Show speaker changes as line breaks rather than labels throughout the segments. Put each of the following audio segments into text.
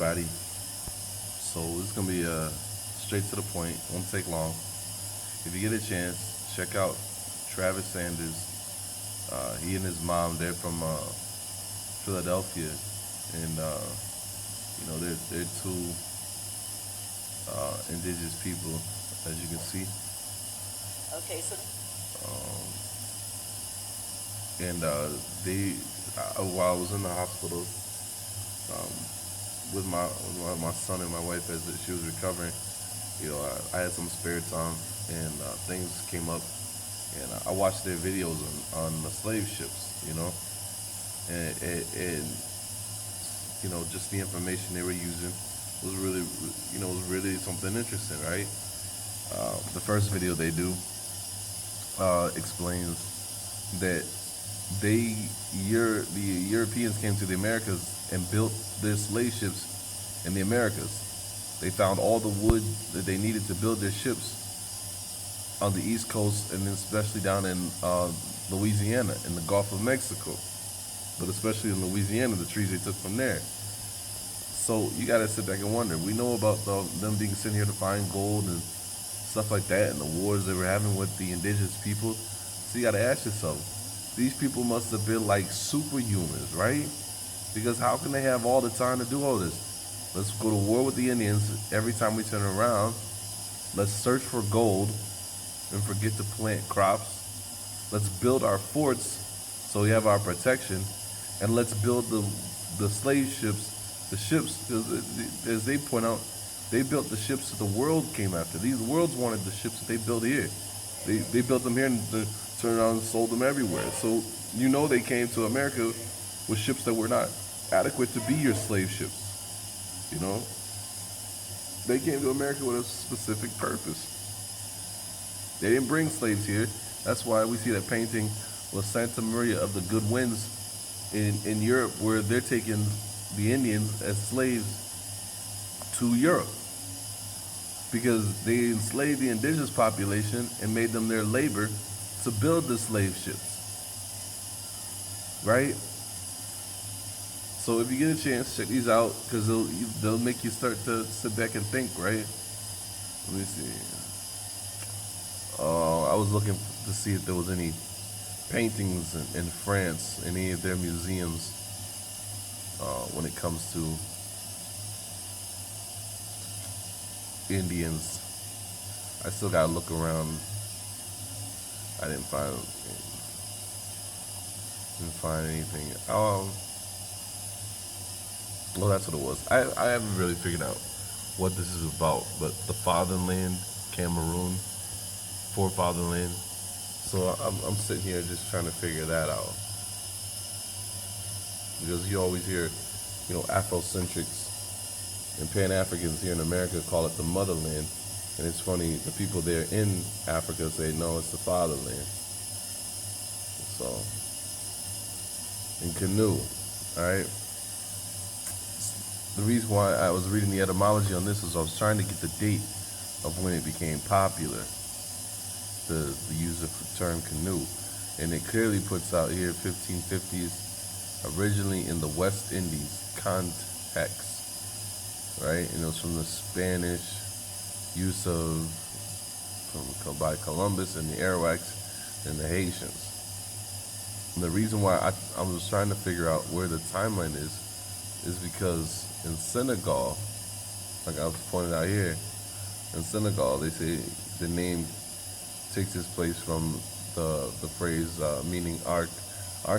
everybody. So it's gonna be straight to the point. Won't take long. If you get a chance, check out Travis Sanders. He and his mom, they're from Philadelphia, and they're two indigenous people, as you can see.
Okay, so
Um, and they, while I was in the hospital um, with my son and my wife as she was recovering, I had some spare time, and things came up, and I watched their videos on the slave ships, and just the information they were using was really, was really something interesting, right? The first video they do explains that the Europeans came to the Americas and built their slave ships in the Americas. They found all the wood that they needed to build their ships on the East Coast, and especially down in Louisiana, in the Gulf of Mexico. But especially in Louisiana, the trees they took from there. So you gotta sit back and wonder. We know about them being sent here to find gold and stuff like that, and the wars they were having with the indigenous people. So you gotta ask yourself, these people must have been like superhumans, right? Because how can they have all the time to do all this? Let's go to war with the Indians every time we turn around. Let's search for gold and forget to plant crops. Let's build our forts so we have our protection, and let's build the slave ships, the ships, as they point out, they built the ships that the world came after. These worlds wanted the ships that they built here. They built them here and turned around and sold them everywhere. So they came to America with ships that were not adequate to be your slave ships. They came to America with a specific purpose. They didn't bring slaves here. That's why we see that painting with Santa Maria of the Good Winds in Europe, where they're taking the Indians as slaves to Europe, because they enslaved the indigenous population and made them their labor to build the slave ships, right? So if you get a chance, check these out, because they'll make you start to sit back and think, right? Let me see. I was looking to see if there was any paintings in France, any of their museums, when it comes to Indians. I still gotta look around. I didn't find anything. Well, that's what it was. I haven't really figured out what this is about, but the fatherland, Cameroon, for fatherland. So I'm sitting here just trying to figure that out, because you always hear, Afrocentrics and Pan-Africans here in America call it the motherland, and it's funny, the people there in Africa say no, it's the fatherland. So, in canoe, all right. The reason why I was reading the etymology on this is I was trying to get the date of when it became popular, the use of the term canoe, and it clearly puts out here 1550s, originally in the West Indies context, right? And it was from the Spanish use by Columbus and the Arawaks and the Haitians. And the reason why I was trying to figure out where the timeline is because in Senegal, like I was pointing out here, in Senegal, they say the name takes its place from the phrase meaning our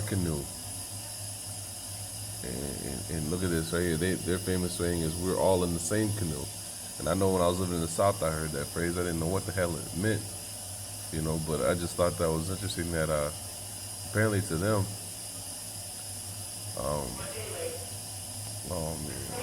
canoe. And look at this right here. Their famous saying is, "We're all in the same canoe." And I know when I was living in the South, I heard that phrase. I didn't know what the hell it meant, but I just thought that was interesting that apparently to them, oh man.